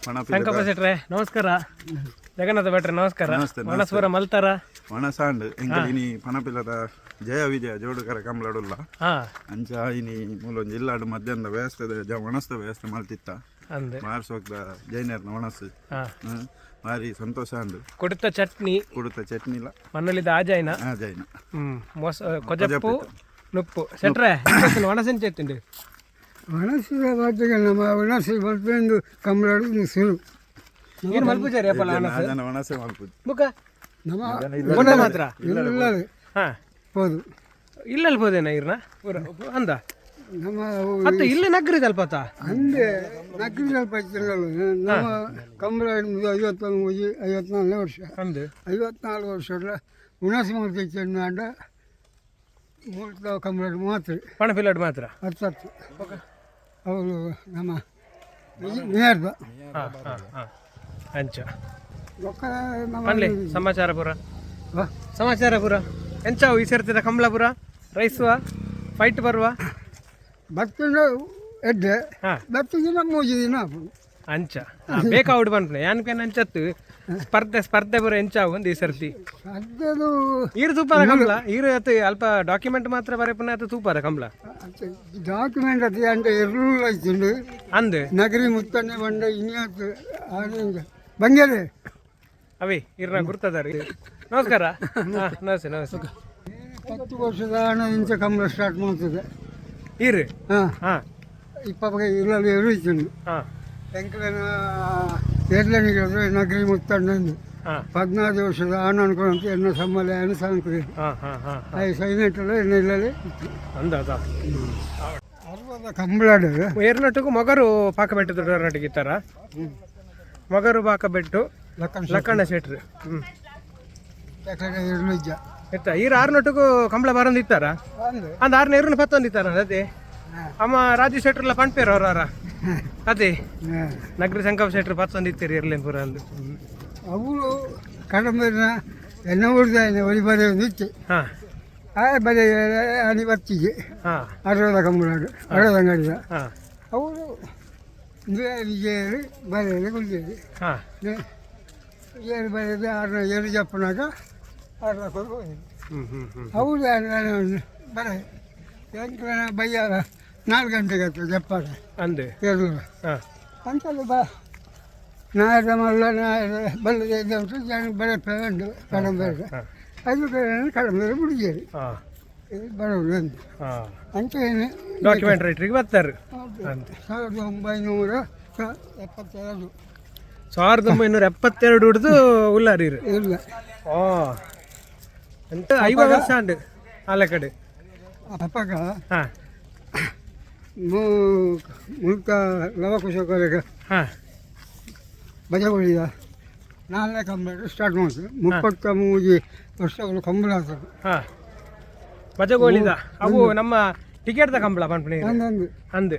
ಸಂಕಪ್ಪ ಶೆಟ್ರೆ ನಮಸ್ಕಾರ. ಜಗನ್ನಾಥ ಭಟ್ರೆ ನಮಸ್ಕಾರ. ಮನಸ್ಪುರ ಮಲ್ತಾರ ವಣಸಾಂಡ್ ಎಂಕಲಿನಿ ಪನಪಿಲದ ಜಯ ವಿಜಯ ಜೋಡುಕರ ಕಂಬಳಡುಲ್ಲ ಅಂಚ ಇನಿ ಮೂಲೊಂದು ಇಲ್ಲಾಡು ಮಧ್ಯಾಹ್ನದ ವ್ಯವಸ್ಥೆ ಒಣಸ್ದ ವ್ಯವಸ್ಥೆ ಮಾಡ್ತಿತ್ತ ಮಾರ್ಸೋಗ್ದ ಜೈನರ್ನ ಒಣಸು ಭಾರಿ ಸಂತೋಷ ಅಂಡು ಕುಡಿತ ಚಟ್ನಿ ಇಲ್ಲ ಮಣ್ಣಲ್ಲಿದ್ದ ಆಜಾಯ್ನ ಕೊಜಪ್ಪು ನುಪ್ಪು ಶೆಟ್ರೆ ಒಣಸಂಚೆ ಎತ್ತಿಂಡು ಒಣಸಿದ ಬಾಟಿಗೆ ನಮ್ಮ ಒಣಸಿ ಬಲ್ಪೆಂದು ಕಂಬಳಾಡು ಸುರು ಏನು ಮಲ್ಪುಜಾರಿ ಅಪ್ಪಲ್ಲ ಒಣಸೆ ಮಲ್ಪುಜಿ ಮುಖ ನಮ್ಮ ಮಾತ್ರ ಇಲ್ಲ ಹಾಂ ಹೋದು ಇಲ್ಲಲ್ಲಿ ಹೋದೇನ ಇರ್ನ ಅಂದ ನಮ್ಮ ಮತ್ತೆ ಇಲ್ಲಿ ನಗ್ರಿದಲ್ಪತ್ತ ಅಂದೆ ನಗ್ರಿ ಸ್ವಲ್ಪ ನಮ್ಮ ಕಂಬಳ 54 ವರ್ಷ ಅಂದು 54 ವರ್ಷ ಉಣಸಿ ಮಾಡ್ತೈತೆ ಅಂಡ ಮೂರ್ತ ಕಂಬಳ ಮಾತ್ರ ಪಣಪಿಲಾಡ್ ಮಾತ್ರ 10 ಅವರು ನಮ್ಮ ಮೇರ್ದ ಅಂಚ ಮನ್ಲಿ ಸಮಾಚಾರ ಪುರ ಎಂಚಾವು ಈ ಸೇರ್ತಿದ ಕಂಬಳಪುರ ರೈಸುವ ಫೈಟ್ ಬರುವ ಬರ್ತುಂಡು ಎಡ್ಡೆ ಬರ್ತುದಿನ 3 ದಿನ ಅಂಚ ಬೇಕಾವುಡು ಬಂದ್ನೆ ಯಾನ್ಪೇನ್ ಅಂಚತ್ತು ಸ್ಪರ್ಧೆ ಬರೋ ಎಂಚಾವು ಒಂದು ಈ ಸರ್ತಿ ಅದೇದು ಈರು ತೂಪಾರ ಕಂಬಳ ಈರು ಅತ್ತು ಅಲ್ಪ ಡಾಕ್ಯುಮೆಂಟ್ ಮಾತ್ರ ಬರೀ ಪುನಃ ಅತ್ತು ತೂಪಾರ ಕಂಬಳ ಡಾಕ್ಯುಮೆಂಟ್ ಅದು ಅಂತ ಎರ್ರೂ ಆಯ್ತುಂಡು ಅಂದು ನಗರಿ ಮುತ್ತಣ್ಣೆ ಬಂಡ ಇನ್ಯಾತು ಆನಂದ ಬಂಗ್ಯಾರೆ ಅವೇ ಇರ್ನ ಗುರ್ತದಾರಿ ನಮಸ್ಕಾರ ನಮಸ್ತೆ 10 ವರ್ಷದ ಹಣದಿಂದ ಕಂಬಳ ಸ್ಟಾರ್ಟ್ ಮಾಡ್ತದೆ ಈರು ಹಾಂ ಇಲ್ಲಲ್ಲಿ ಎರುಯ್ತುಂಡು ಎಂಕಲನ ಎರ್ಲನಿಗೆ ನಗರಿ ಮುತ್ತಣ್ಣಂದು 14 ವರ್ಷದ ಹಣ ಅನ್ಕೊಂತ ಎನ್ನ ಸಮ್ಮಲೆ ಅನುಸಾಂಕ್ರಿ ಸೈನೆಟ್ಟಲ್ಲ ಎನ್ನ ಇಲ್ಲಲ್ಲಿ ಅರ್ವದ ಕಂಬಳಾಡು ಏರ್ನಟ್ಟಿಗೂ ಮೊಗರು ಪಾಕಬೆಟ್ಟು ದೊಡ್ಡವರನಟ್ಟಿಗೆ ಇತ್ತಾರ ಮೊಗರು ಪಾಕಬೆಟ್ಟು ಲಕ್ಕಣ್ಣ ಶೆಟ್ರು ಇರ್ಲಿಜ್ಜ ಇತ್ತ ಈರು 6 ನೊಟ್ಟಿಗೂ ಕಂಬಳ ಬರಂದಿತ್ತಾರ ಅಂದ್ 6 ನೀರು 10 ಇತ್ತಾರ ಅದೇ ಅಮ್ಮ ರಾಜು ಶೆಟ್ರಲ್ಲ ಪಂಪೇರು ಅವರ ಅದೇ ನಗರಿ ಸಂಕಪ್ಪ ಶೆಟ್ರು 10 ಇತ್ತೀರಿ ಇರ್ಲೇನು ಪುರ ಅಂದು ಅವರು ಕಡಂಬರಿನ ಎನ್ನ ಉಡ್ದಾನೆ ಒಲಿ ಬರೆಯ ನಿಚ್ಚೆ ಬರೀ ಅನಿ ಬರ್ತಿಗೆ ಅರವದ ಕಂಬಳಾಡು ಅರವದ ಅಂಗಡಿಯ ಅವರು ವಿಜಯರು ಬರೆಯಲು ಕುಳಿತೇವೆ ವಿಜಯರು ಬರೆಯದು 6 ಜಪ್ಪನಾಗ 6 ಕೊಡ್ಬೋದು ಅವರು ಬರೆ ಎಂಕನ ಬಯ್ಯಾರ 4 ಗಂಟೆಗೆ ಆಗ್ತದೆ ಜಪ್ಪಾರ ಅಂದೆ ಎರಡು ಅಂತಲ್ಲಿ ನಾಯದ ಮಲ್ಲ ನಾಯದ ಬಲ್ಲದೆ ಇದ್ದಂಟು ಜನ ಬರೆ ಉಂಟು ಕಡಂಬರಿ 5 ಕಡಂಬರಿ ಮುಡಿಗೇರಿ ಬರೋದು ಅಂತ ಅಂತ ಏನು ಡಾಕ್ಯುಮೆಂಟ್ರಿಗೆ ಬರ್ತಾರೆ 1972 ಹಿಡಿದು ಉಲ್ಲಾರಿ ಇಲ್ಲ ಅಂತ 50 ವರ್ಷ ಅಂಡು ಆಲೆ ಕಡೆ ಅಪ್ಪಗ ಮುಲ್ಕ ಲವಕುಶಕರಿಗೆ ಬಜಗೊಳಿದ 4ನೇ ಕಂಬಳ ಸ್ಟಾರ್ಟ್ ಮಾಡ್ತಾರೆ 33 ವರ್ಷಗಳು ಕಂಬಳ ಆಗ್ತದೆ ಬಜಗೋಳಿದ ಅವು ನಮ್ಮ ಟಿಕೆಟ್ದ ಕಂಬಳ ಪಂಪಣಿ ಅಂದು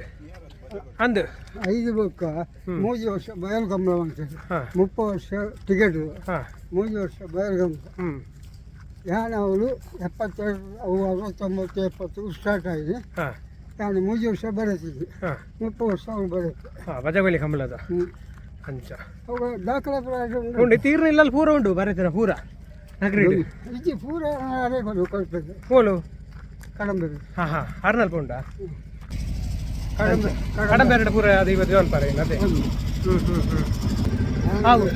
5 ಬುಕ್ಕ 3 ವರ್ಷ ಬಯಲು ಕಂಬಳ ಮಾಡ್ತದೆ 30 ವರ್ಷ ಟಿಕೆಟ್ 3 ವರ್ಷ ಬಯಲು ಕಂಬಳ ಯಾನವರು 72 ಅವು 69 70 ಸ್ಟಾರ್ಟ್ ಆಗಿದೆ ನಾನು 3 ವರ್ಷ ಬರುತ್ತಿದ್ದೆ 30 ವರ್ಷ ಅವ್ರು ಬರುತ್ತೆ ಬಜಗೋಳಿ ಕಂಬಳದ ಅಂಚ ಅವು ದಾಖಲೆ ಉಂಟು ತೀರ್ನ ಇಲ್ಲಲ್ಲಿ ಪೂರ ಉಂಟು ಬರೀತೀರ ಪೂರ ನಗರಿ ಇದು ಪೂರ ಅದೇ ಬಂದು ಕೊಡ್ತದೆ ಹೋಲು ಕಡಂಬರಿ ಅರ್ನಲ್ಪ ಉಂಟಾ ಕಡಂಬೆರಡು ಪೂರ ಅದು ಇವತ್ತು ಜೋನ್ ಪಾರ ಅದೇ ಹೌದು